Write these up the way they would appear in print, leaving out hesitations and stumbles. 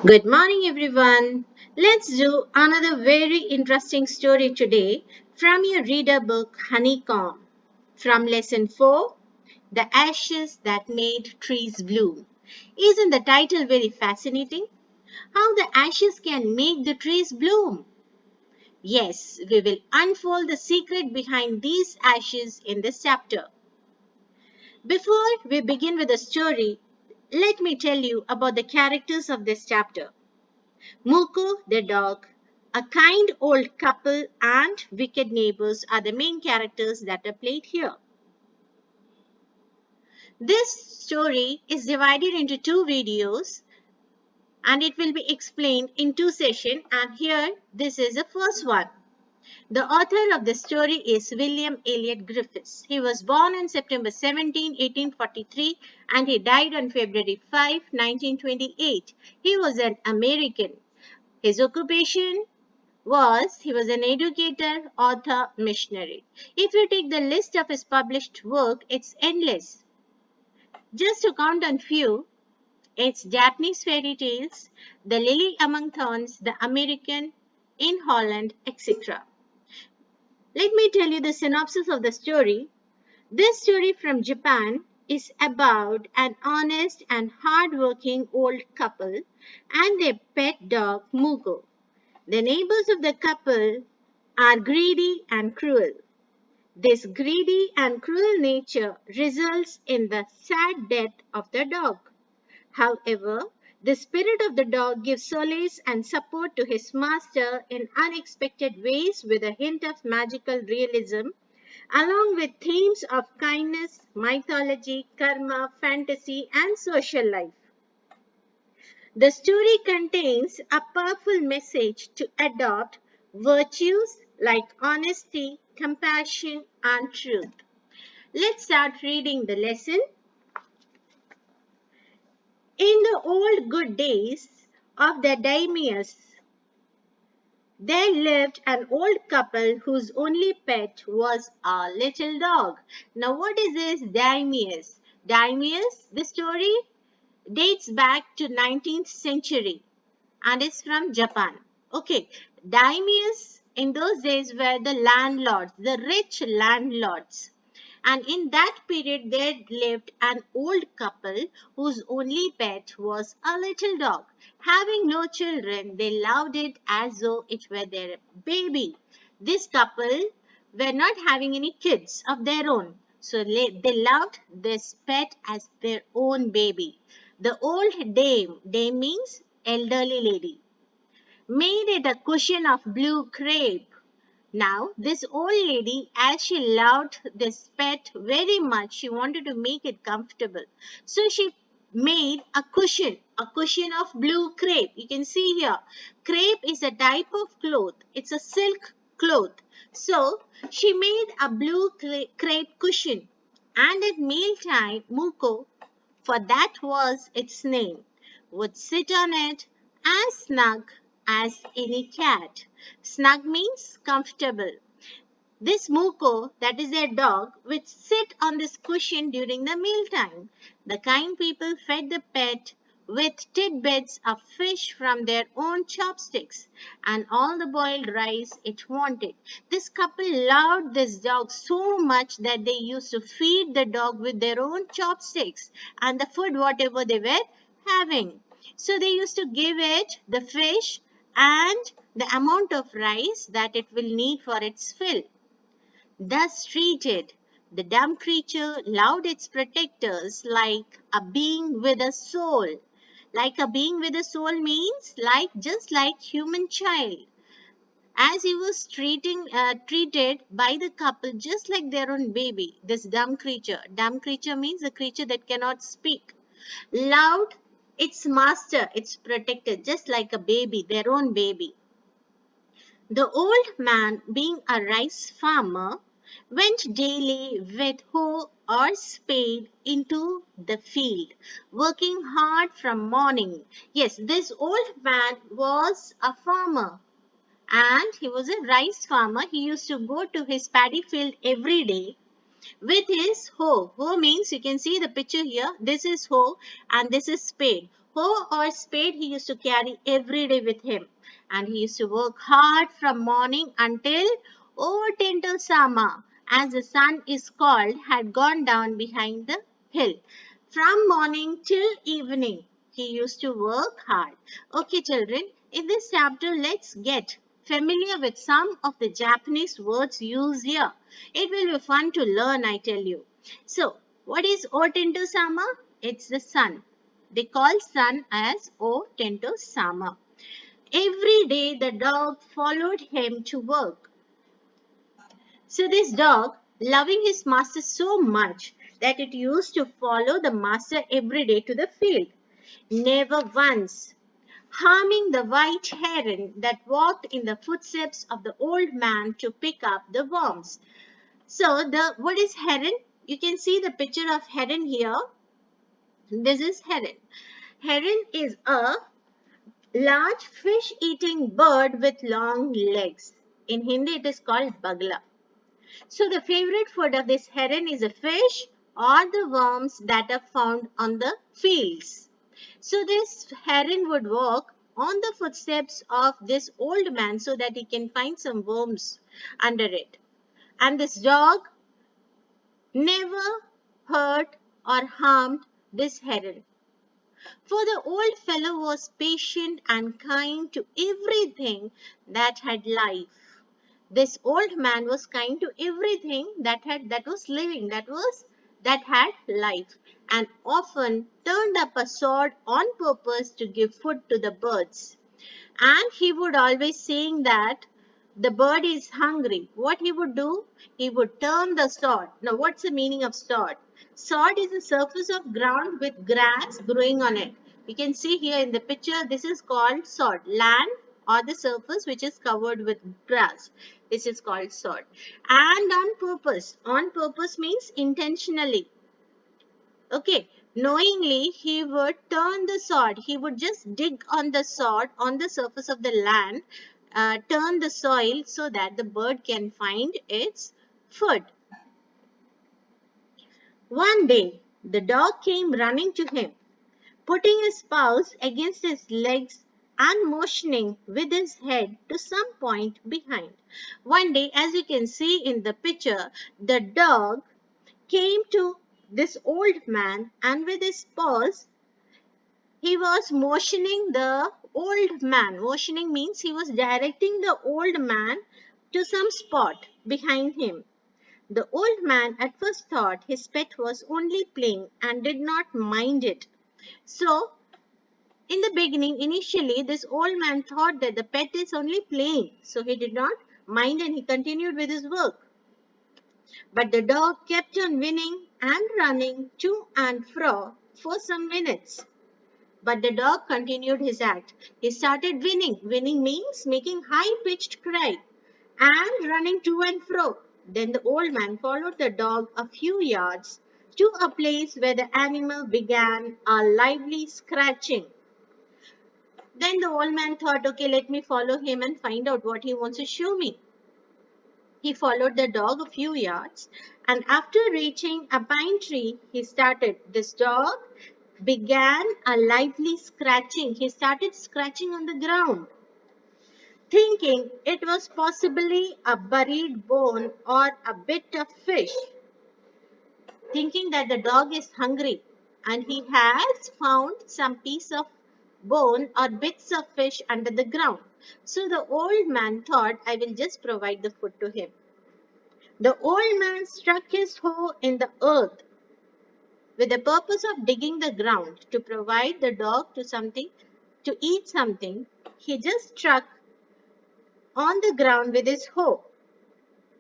Good morning, everyone. Let's do another very interesting story today from your reader book Honeycomb. From lesson 4, The Ashes That Made Trees Bloom. Isn't the title very fascinating? How the ashes can make the trees bloom? Yes, we will unfold the secret behind these ashes in this chapter. Before we begin with the story, let me tell you about the characters of this chapter. Muko the dog, a kind old couple, and wicked neighbors are the main characters that are played here. This story is divided into two videos and it will be explained in two sessions. And here, this is the first one. The author of the story is William Elliot Griffiths. He was born on September 17, 1843, and he died on February 5, 1928. He was an American. His occupation was he was an educator, author, missionary. If you take the list of his published work, it's endless. Just to count on few, it's Japanese fairy tales, The Lily Among Thorns, The American, In Holland, etc. Let me tell you the synopsis of the story. This story from Japan is about an honest and hard-working old couple and their pet dog Mugo. The neighbors of the couple are greedy and cruel. This greedy and cruel nature results in the sad death of the dog. However, the spirit of the dog gives solace and support to his master in unexpected ways with a hint of magical realism, along with themes of kindness, mythology, karma, fantasy, and social life. The story contains a powerful message to adopt virtues like honesty, compassion, and truth. Let's start reading the lesson. In the old good days of the daimios, there lived an old couple whose only pet was a little dog. Now, what is this daimios? Daimios, the story dates back to 19th century and is from Japan. Okay, daimios in those days were the landlords, the rich landlords. And in that period, there lived an old couple whose only pet was a little dog. Having no children, they loved it as though it were their baby. This couple were not having any kids of their own. So they loved this pet as their own baby. The old dame means elderly lady, made it a cushion of blue crepe. Now, this old lady, as she loved this pet very much, she wanted to make it comfortable. So she made a cushion of blue crepe. You can see here, crepe is a type of cloth. It's a silk cloth. So she made a blue crepe cushion. And at mealtime, Muko, for that was its name, would sit on it as snug as any cat. Snug means comfortable. This Muko, that is their dog, would sit on this cushion during the mealtime. The kind people fed the pet with tidbits of fish from their own chopsticks and all the boiled rice it wanted. This couple loved this dog so much that they used to feed the dog with their own chopsticks and the food whatever they were having. So they used to give it the fish and the amount of rice that it will need for its fill. Thus treated, the dumb creature loved its protectors like a being with a soul. Like a being with a soul means just like human child. As he was treated by the couple just like their own baby, this dumb creature. Dumb creature means a creature that cannot speak. Loved its master, its protector, just like a baby, their own baby. The old man, being a rice farmer, went daily with hoe or spade into the field, working hard from morning. Yes, this old man was a farmer and he was a rice farmer. He used to go to his paddy field every day with his hoe. Hoe means you can see the picture here. This is hoe and this is spade. Hoe or spade he used to carry every day with him, and he used to work hard from morning until over Sama, as the sun is called, had gone down behind the hill. From morning till evening, he used to work hard. Okay, children, in this chapter, let's get familiar with some of the Japanese words used here. It will be fun to learn, I tell you. So, what is Sama? It's the sun. They call sun as Sama. Every day the dog followed him to work. So this dog, loving his master so much that it used to follow the master every day to the field, never once harming the white heron that walked in the footsteps of the old man to pick up the worms. So what is heron? You can see the picture of heron here. This is heron. Heron is a large fish-eating bird with long legs. In Hindi, it is called bagla. So the favorite food of this heron is a fish or the worms that are found on the fields. So this heron would walk on the footsteps of this old man so that he can find some worms under it. And this dog never hurt or harmed this heron. For the old fellow was patient and kind to everything that had life. This old man was kind to everything that was living, that had life, and often turned up a sword on purpose to give food to the birds. And he would always saying that the bird is hungry. What he would do? He would turn the sod. Now, what's the meaning of sod? Sod is a surface of ground with grass growing on it. You can see here in the picture, this is called sod. Land or the surface which is covered with grass. This is called sod. And on purpose. On purpose means intentionally. Okay, knowingly he would turn the sod. He would just dig on the sod on the surface of the land, turn the soil so that the bird can find its food. One day, the dog came running to him, putting his paws against his legs and motioning with his head to some point behind. One day, as you can see in the picture, the dog came to this old man and with his paws he was motioning the old man. Motioning means he was directing the old man to some spot behind him. The old man at first thought his pet was only playing and did not mind it. So, in the beginning, initially, this old man thought that the pet is only playing. So, he did not mind and he continued with his work. But the dog kept on winning and running to and fro for some minutes. But the dog continued his act. He started winning. Winning means making high-pitched cry and running to and fro. Then the old man followed the dog a few yards to a place where the animal began a lively scratching. Then the old man thought, okay, let me follow him and find out what he wants to show me. He followed the dog a few yards, and after reaching a pine tree, he started. This dog began a lively scratching. He started scratching on the ground, thinking it was possibly a buried bone or a bit of fish, thinking that the dog is hungry and he has found some piece of bone or bits of fish under the ground. So the old man thought, I will just provide the food to him. The old man struck his hoe in the earth with the purpose of digging the ground to provide the dog to eat something. He just struck on the ground with his hoe.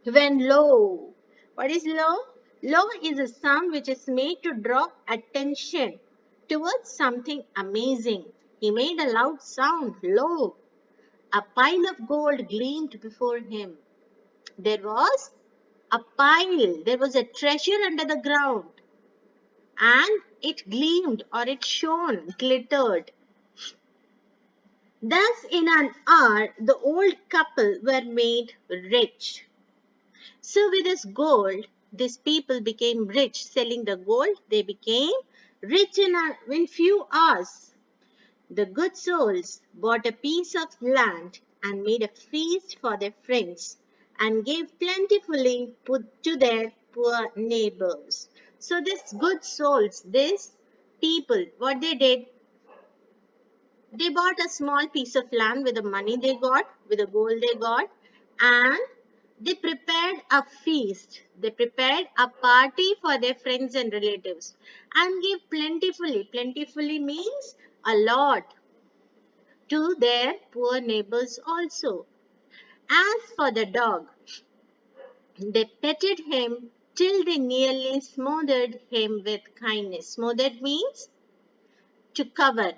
When lo, what is lo? Lo is a sound which is made to draw attention towards something amazing. He made a loud sound, lo. A pile of gold gleamed before him. There was a pile, there was a treasure under the ground, and it gleamed or it shone, glittered. Thus, in an hour, the old couple were made rich. So, with this gold, these people became rich. Selling the gold, they became rich in few hours. The good souls bought a piece of land and made a feast for their friends and gave plentifully to their poor neighbors. So these good souls, these people, what they did, they bought a small piece of land with the money they got, with the gold they got, and they prepared a feast. They prepared a party for their friends and relatives and gave plentifully. Plentifully means a lot to their poor neighbors also. As for the dog, they petted him till they nearly smothered him with kindness. Smothered means to cover.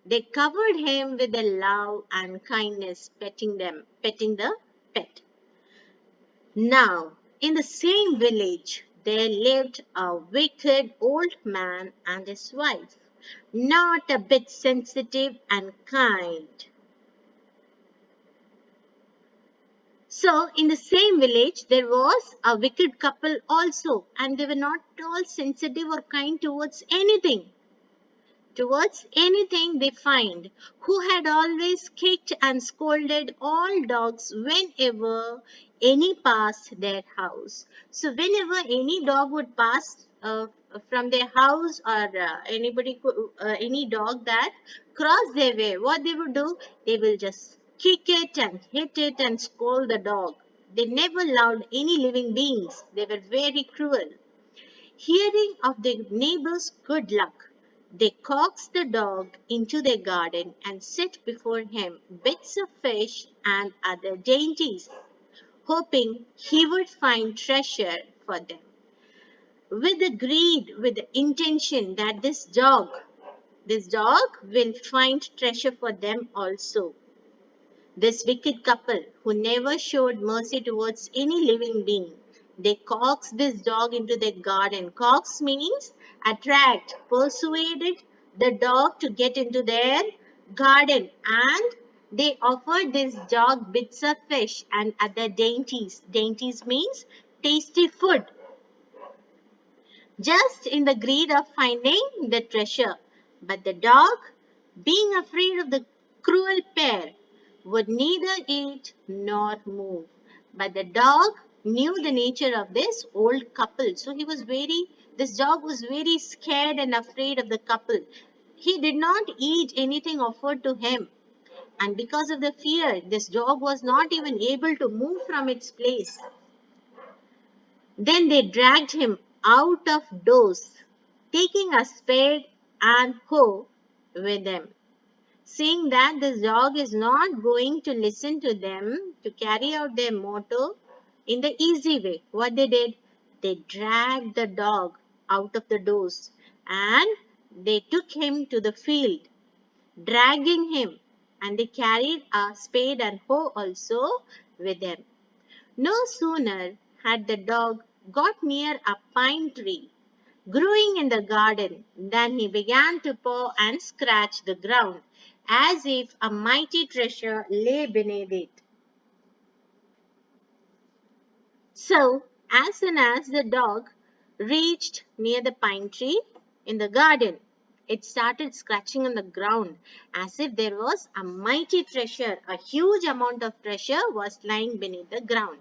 They covered him with their love and kindness, petting the pet. Now, in the same village, there lived a wicked old man and his wife, not a bit sensitive and kind. So, in the same village, there was a wicked couple also, and they were not at all sensitive or kind towards anything they find, who had always kicked and scolded all dogs whenever any passed their house. So, whenever any dog would pass from their house, or any dog that crossed their way, what they would do, they will just kick it and hit it and scold the dog. They never loved any living beings. They were very cruel. Hearing of their neighbor's good luck, they coaxed the dog into their garden and set before him bits of fish and other dainties, hoping he would find treasure for them. With the greed, with the intention that this dog will find treasure for them also. This wicked couple, who never showed mercy towards any living being, they coaxed this dog into their garden. Coax means attract, persuaded the dog to get into their garden, and they offered this dog bits of fish and other dainties. Dainties means tasty food, just in the greed of finding the treasure. But the dog, being afraid of the cruel pair, would neither eat nor move. But the dog knew the nature of this old couple. So this dog was very scared and afraid of the couple. He did not eat anything offered to him. And because of the fear, this dog was not even able to move from its place. Then they dragged him out of doors, taking a spade and hoe with them. Seeing that this dog is not going to listen to them to carry out their motto in the easy way, what they did, they dragged the dog out of the doors and they took him to the field, dragging him, and they carried a spade and hoe also with them. No sooner had the dog got near a pine tree growing in the garden than he began to paw and scratch the ground as if a mighty treasure lay beneath it. So, as soon as the dog reached near the pine tree in the garden, it started scratching on the ground as if there was a mighty treasure, a huge amount of treasure was lying beneath the ground.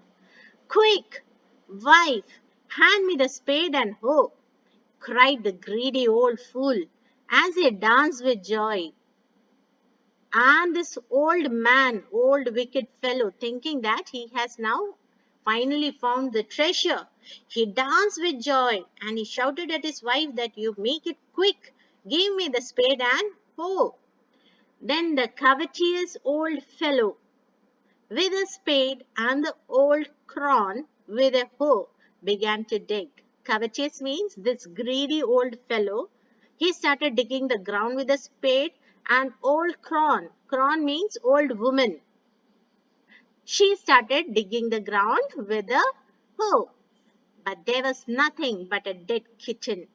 Quick, wife, hand me the spade and hoe, cried the greedy old fool as he danced with joy. And this old wicked fellow, thinking that he has now finally found the treasure, he danced with joy and he shouted at his wife that you make it quick, give me the spade and hoe. Then the covetous old fellow with a spade and the old crone with a hoe began to dig. Covetous means this greedy old fellow. He started digging the ground with a spade and old crone. Crone means old woman. She started digging the ground with a hoe. But there was nothing but a dead kitten,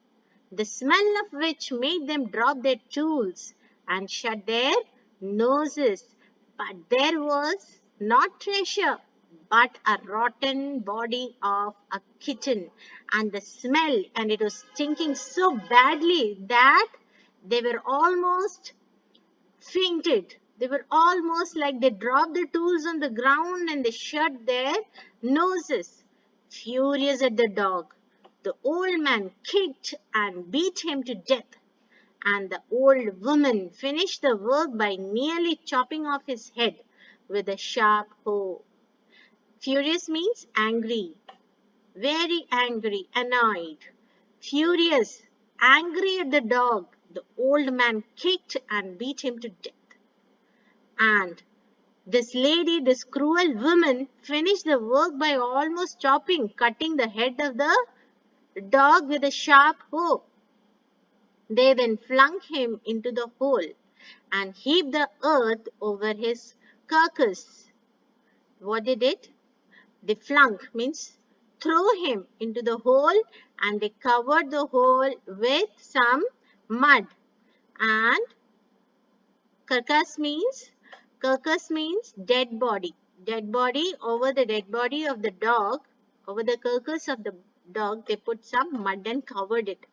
the smell of which made them drop their tools and shut their noses. But there was not treasure, but a rotten body of a kitten, and the smell, and it was stinking so badly that they were almost fainted. They were almost like they dropped the tools on the ground and they shut their noses. Furious at the dog, the old man kicked and beat him to death, and the old woman finished the work by nearly chopping off his head with a sharp hoe. Furious means angry, very angry, annoyed. Furious, angry at the dog, the old man kicked and beat him to death. And this lady, this cruel woman, finished the work by almost cutting the head of the dog with a sharp hoe. They then flung him into the hole and heaped the earth over his carcass. What they did? They flung means throw him into the hole, and they covered the hole with some mud. And carcass means dead body. Dead body, over the dead body of the dog, over the carcass of the dog, they put some mud and covered it.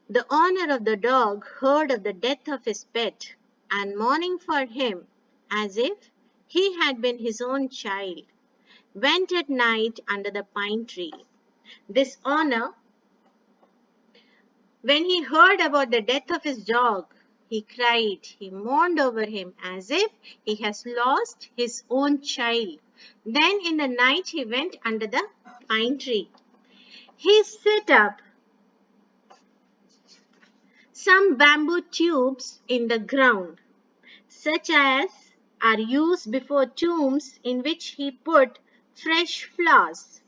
The owner of the dog heard of the death of his pet, and mourning for him as if he had been his own child, went at night under the pine tree. This owner, when he heard about the death of his dog, he cried, he mourned over him as if he has lost his own child. Then in the night he went under the pine tree. He set up some bamboo tubes in the ground, such as are used before tombs, in which he put fresh flowers.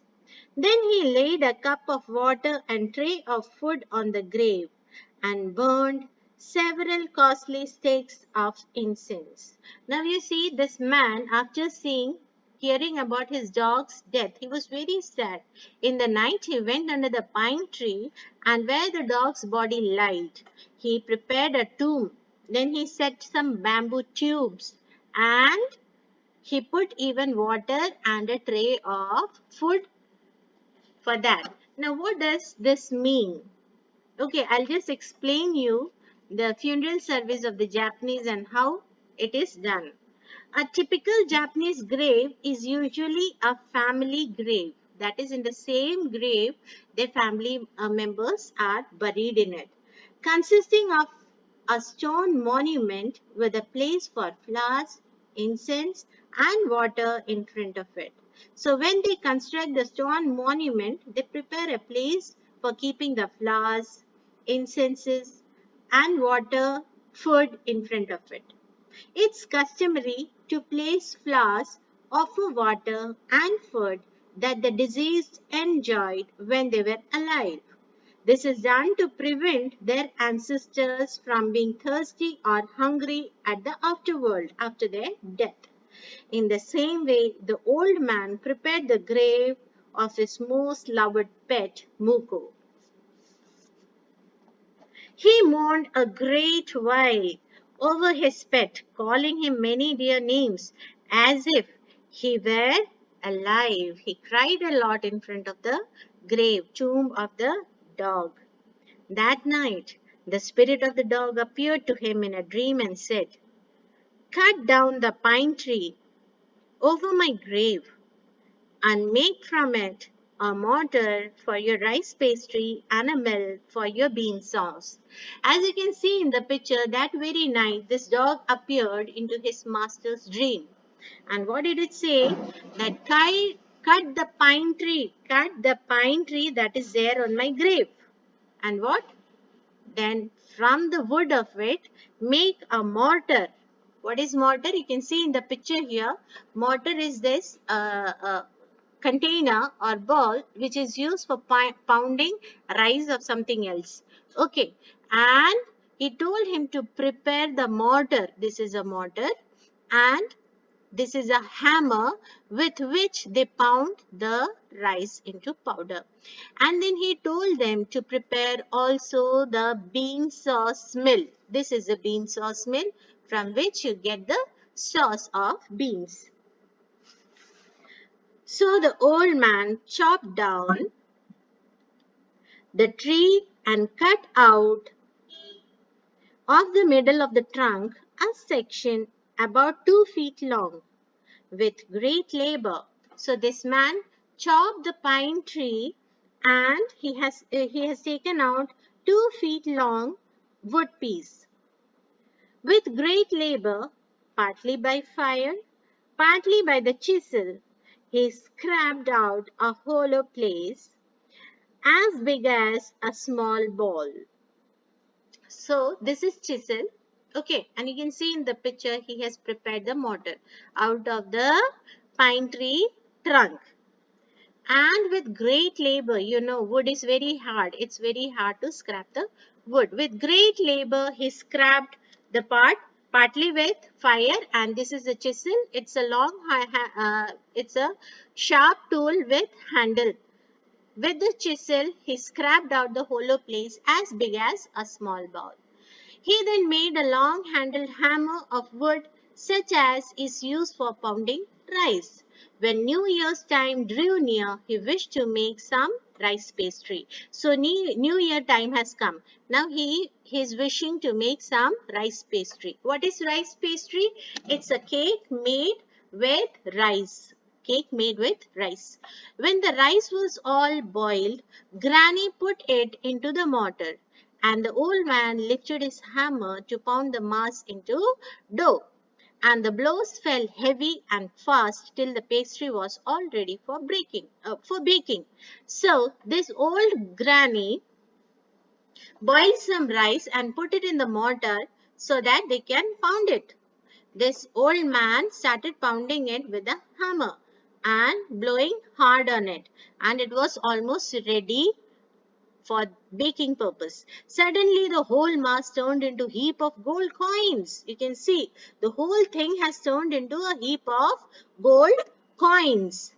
Then he laid a cup of water and tray of food on the grave, and burned several costly sticks of incense. Now you see, this man, after hearing about his dog's death, he was very sad. In the night he went under the pine tree, and where the dog's body lay, he prepared a tomb. Then he set some bamboo tubes, and he put even water and a tray of food for that. Now what does this mean? Okay, I'll just explain you the funeral service of the Japanese and how it is done. A typical Japanese grave is usually a family grave. That is, in the same grave, their family members are buried in it, consisting of a stone monument with a place for flowers, incense, and water in front of it. So when they construct the stone monument, they prepare a place for keeping the flowers, incenses, and water, food in front of it. It's customary to place flowers, offer water, and food that the deceased enjoyed when they were alive. This is done to prevent their ancestors from being thirsty or hungry at the afterworld after their death. In the same way, the old man prepared the grave of his most loved pet, Muko. He mourned a great while over his pet, calling him many dear names, as if he were alive. He cried a lot in front of the tomb of the dog. That night, the spirit of the dog appeared to him in a dream and said, "Cut down the pine tree over my grave and make from it a mortar for your rice pastry and a mill for your bean sauce." As you can see in the picture, that very night this dog appeared into his master's dream. And what did it say? That cut the pine tree that is there on my grave. And what? Then from the wood of it, make a mortar. What is mortar? You can see in the picture here. Mortar is this container or ball which is used for pounding rice or something else. Okay. And he told him to prepare the mortar. This is a mortar. And this is a hammer with which they pound the rice into powder. And then he told them to prepare also the bean sauce mill. This is a bean sauce mill from which you get the sauce of beans. So the old man chopped down the tree and cut out of the middle of the trunk a section about 2 feet long with great labor. So this man chopped the pine tree and he has taken out 2 feet long wood piece. With great labor, partly by fire, partly by the chisel, he scraped out a hollow place as big as a small ball. So this is chisel. Okay, and you can see in the picture he has prepared the mortar out of the pine tree trunk. And with great labor, wood is very hard. It's very hard to scrap the wood. With great labor, he scrapped the part partly with fire. And this is a chisel. It's a it's a sharp tool with handle. With the chisel, he scraped out the hollow place as big as a small ball. He then made a long-handled hammer of wood such as is used for pounding rice. When New Year's time drew near, he wished to make some rice pastry. So New Year time has come. Now he is wishing to make some rice pastry. What is rice pastry? It's a cake made with rice. Cake made with rice. When the rice was all boiled, Granny put it into the mortar and the old man lifted his hammer to pound the mass into dough. And the blows fell heavy and fast till the pastry was all ready for baking. So this old granny boiled some rice and put it in the mortar so that they can pound it. This old man started pounding it with a hammer and blowing hard on it, and it was almost ready for baking purpose. Suddenly the whole mass turned into a heap of gold coins. You can see the whole thing has turned into a heap of gold coins.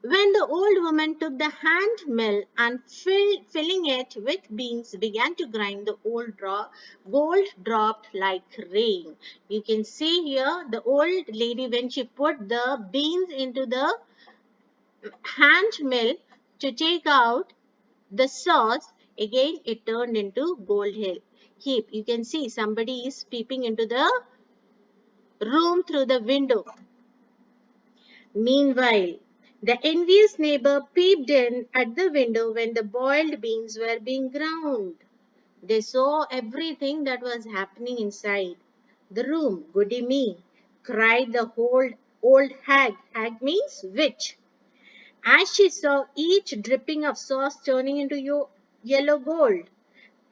When the old woman took the hand mill and filling it with beans began to grind, the gold dropped like rain. You can see here the old lady when she put the beans into the hand mill to take out the sauce, again it turned into gold heap. You can see somebody is peeping into the room through the window. Meanwhile, the envious neighbor peeped in at the window when the boiled beans were being ground. They saw everything that was happening inside the room. Goody me, cried the old hag. Hag means witch. As she saw each dripping of sauce turning into yellow gold,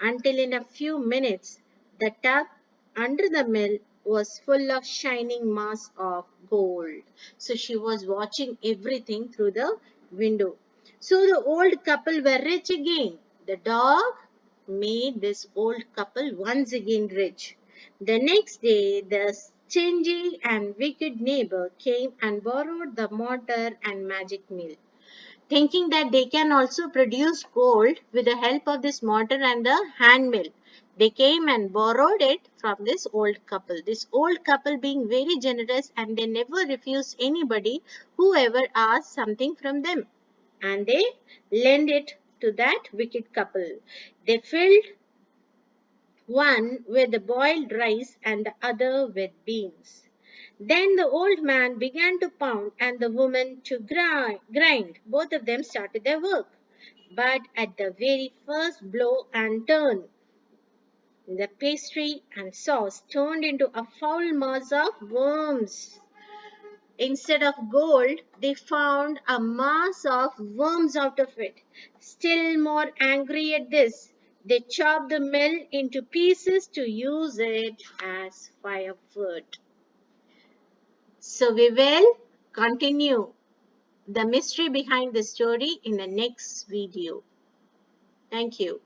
until in a few minutes the tub under the mill was full of shining mass of gold. So she was watching everything through the window. So the old couple were rich again. The dog made this old couple once again rich. The next day, the stingy and wicked neighbor came and borrowed the mortar and magic mill, thinking that they can also produce gold with the help of this mortar and the hand mill. They came and borrowed it from this old couple. This old couple being very generous, and they never refused anybody who ever asked something from them. And they lent it to that wicked couple. They filled one with the boiled rice and the other with beans. Then the old man began to pound and the woman to grind. Both of them started their work. But at the very first blow and turn, the pastry and sauce turned into a foul mass of worms. Instead of gold, they found a mass of worms out of it. Still more angry at this, they chopped the mill into pieces to use it as firewood. So we will continue the mystery behind the story in the next video. Thank you.